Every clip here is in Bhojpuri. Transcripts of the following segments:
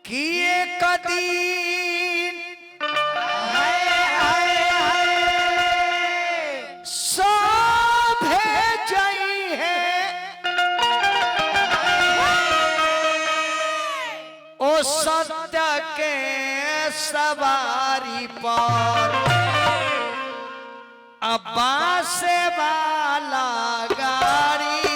कि एक दिन सभे जई है ओ सत्य के सवारी पर अब्बा से वाला गाड़ी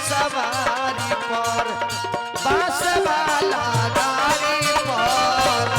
सवारी पर बस वाला गाड़ी पर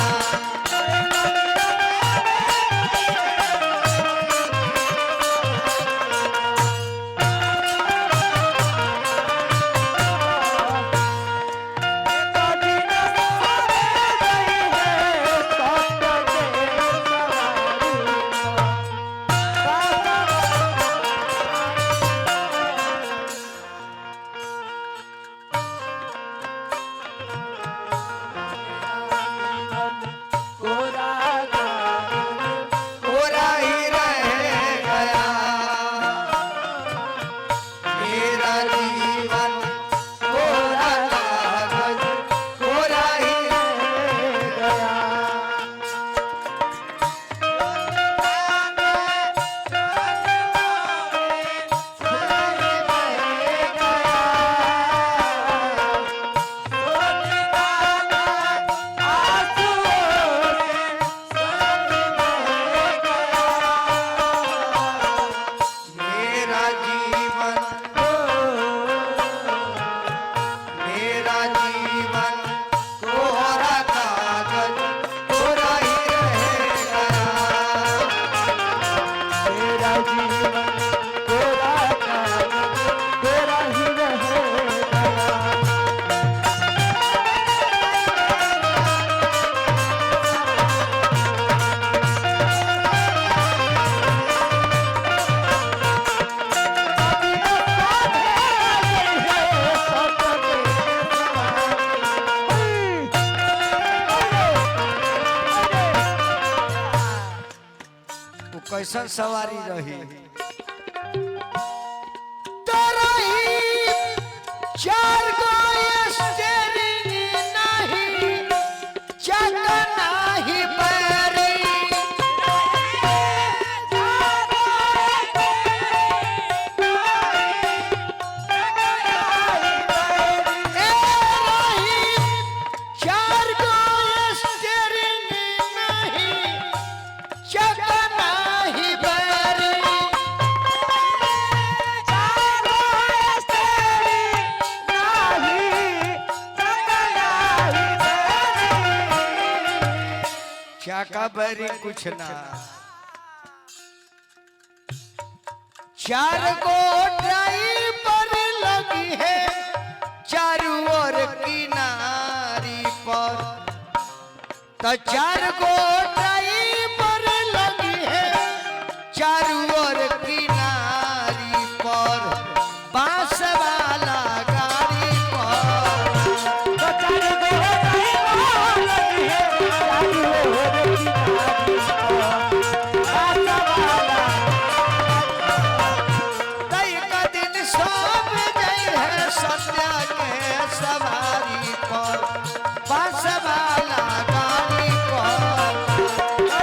कैसन सवारी रही चार गो स्टीयरिंग नहीं चक्का नहीं बैरी चार गो स्टीयरिंग नहीं चक्का चाका बरी कुछ ना चार गो ड्राइवर लगी है चारों ओर किनारी पर तो चार गो ड्राइवर लगी है चारों ओर किनारी पर बांस वाला गाड़ी पर तो चार गो ड्राइवर लगी है सत्य के सवारी पर बस वाला गाड़ी पर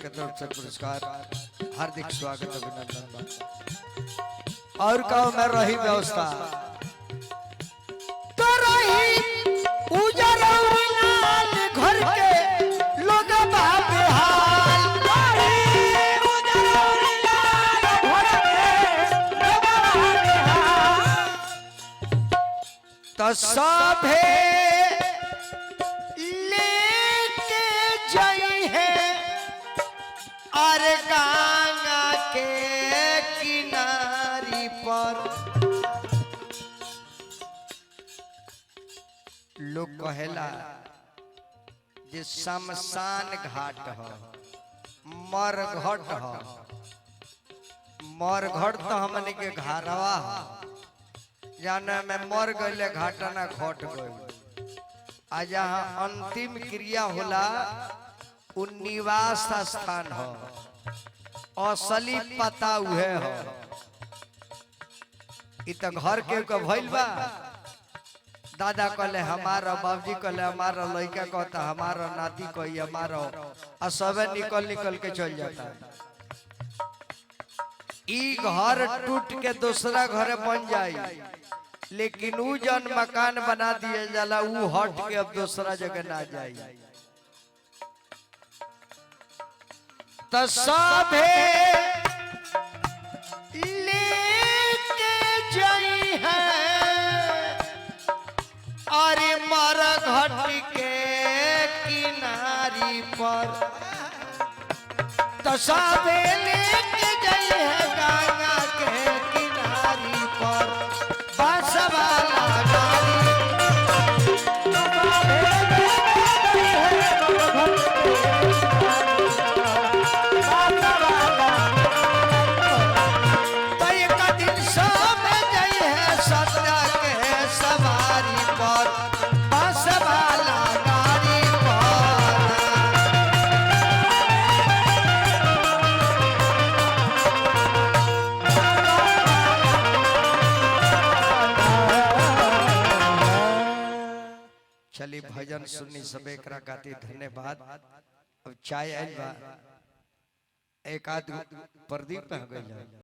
के तरफ से पुरस्कार हार्दिक स्वागत अभिनंदन। और कहो मैं रही व्यवस्था तो रही उजर लाल घर के लोग बाबे हाल तो सभे लेके जाई है और गंगा के किनारी पर लोग कहेला जे शमशान घाट ह मरघट ह मरघट तो हमने के घरवा ह जाने में मर गए घाटा ना घट गए आ जहाँ अंतिम क्रिया होला उ निवास स्थान हो असली पता उहे हो इ त घर के भइल बा दादा कहले हमारा बाबूजी कहले हमारा लड़का कहता हमारा नाती कही हमारा आ सबे निकल निकल के चल जाता ई घर टूट के दूसरा घर बन जाई लेकिन उ जन मकान बना दिए जाला उ हट के अब दूसरा जगह ना जाई तो सभे लेके जाई है अरे मरघट के किनारी पर तो सभे लेके जाई है गंगा के किनारी पर बस वाला गाड़ी तो एक दिन सब जाई है सत्य के सवारी पर बस वाला गाड़ी पर चली भजन सुननी सबे करा गाती धन्यवाद। अब चाय आइल बा एक आध प्रदीप पे हो गइल।